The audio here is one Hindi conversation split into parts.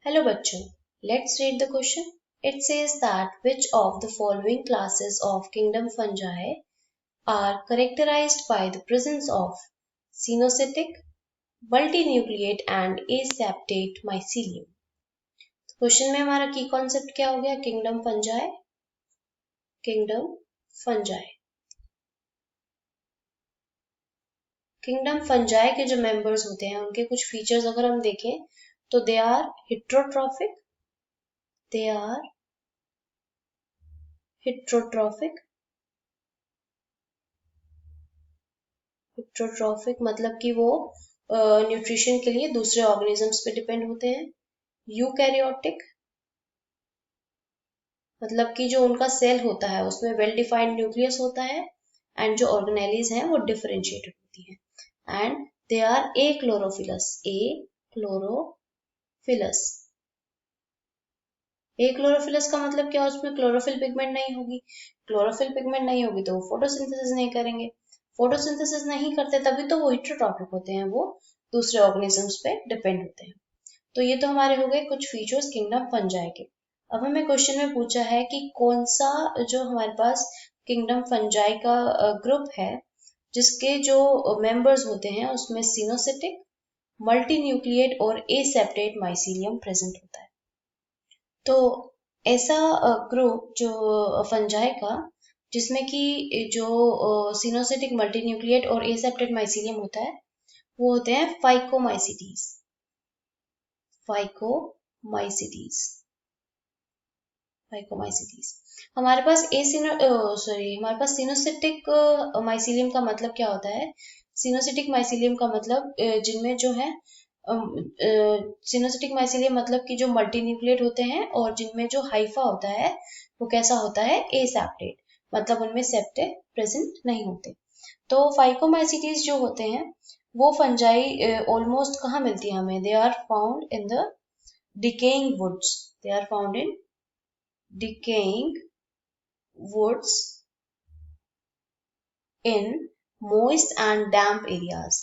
Hello बच्चों, let's read the question. It says that which of the following classes of kingdom fungi are characterized by the presence of cenocytic, multinucleate and aseptate mycelium. Question में हमारा की कॉन्सेप्ट क्या हो गया? Kingdom fungi. किंगडम फंजाई के जो मेंबर्स होते हैं उनके कुछ फीचर्स अगर हम देखें तो दे आर heterotrophic, heterotrophic मतलब कि वो न्यूट्रिशन के लिए दूसरे ऑर्गेनिजम्स पे डिपेंड होते हैं. यूकैरियोटिक मतलब कि जो उनका सेल होता है उसमें वेल डिफाइंड न्यूक्लियस होता है एंड जो ऑर्गेनेलीज हैं वो डिफरेंशिएटेड होती हैं. And they are एक्लोरोफिलस. एक्लोरोफिलस का मतलब क्या? उसमें क्लोरोफिल पिगमेंट नहीं होगी. क्लोरोफिल पिगमेंट नहीं होगी तो वो फोटोसिंथेसिस नहीं करेंगे. फोटोसिंथेसिस नहीं करते तभी तो वो हेटेरोट्रॉपिक होते हैं, वो दूसरे ऑर्गेनिजम्स पे डिपेंड होते हैं. तो ये तो हमारे हो गए कुछ फीचर्स किंगडम फंजाई के. अब हमें क्वेश्चन में पूछा है कि कौन सा जो हमारे पास किंगडम फंजाई का ग्रुप है जिसके जो मेंबर्स होते हैं उसमें सिनोसिटिक, मल्टीन्यूक्लिएट और एसेप्टेट माइसीलियम प्रेजेंट होता है. तो ऐसा ग्रुप जो फंजाई का जिसमें कि जो सिनोसिटिक, मल्टीन्यूक्लिएट और एसेप्टेट माइसीलियम होता है वो होते हैं फाइकोमाइसीटीज. हमारे पास सिनोसिटिक माइसीलियम का मतलब क्या होता है? सिनोसिटिक माइसीलियम का मतलब जिनमें जो है सिनोसिटिक माइसीलियम मतलब कि जो मल्टीन्यूक्लिएट होते हैं और जिनमें जो हाइफा होता है वो कैसा होता है? एसेप्टेट मतलब उनमें सेप्टे प्रेजेंट नहीं होते. तो फाइकोमाइसीटीज जो होते हैं वो फंजाई ऑलमोस्ट कहाँ मिलती है हमें? They are found in the decaying woods. They are found in decaying woods in moist and damp areas.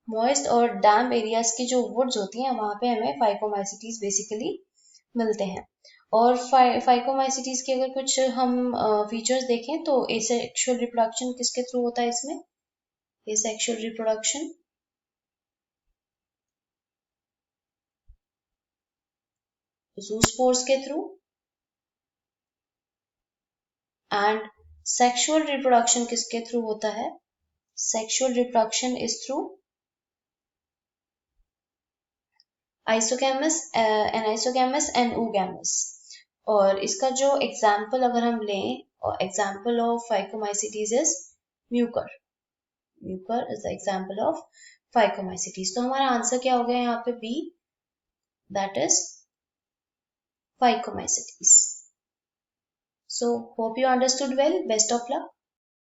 Moist और damp areas की जो woods होती हैं वहां पे हमें फाइकोमाइसीटीज बेसिकली मिलते हैं. और फाइकोमाइसीटीज के अगर कुछ हम फीचर्स देखें तो एसेक्सुअल रिप्रोडक्शन किसके थ्रू होता है इसमें? एसेक्सुअल रिप्रोडक्शन जूस्पोर्स के थ्रू. एंड सेक्सुअल रिप्रोडक्शन किसके थ्रू होता है? Sexual reproduction is through anisogamous and oogamous. और इसका जो एग्जाम्पल अगर हम लें, example of phycomycetes is mucor is the example of phycomycetes. तो हमारा आंसर क्या हो गया यहाँ पे? B, that is phycomycetes. So hope you understood well. Best of luck.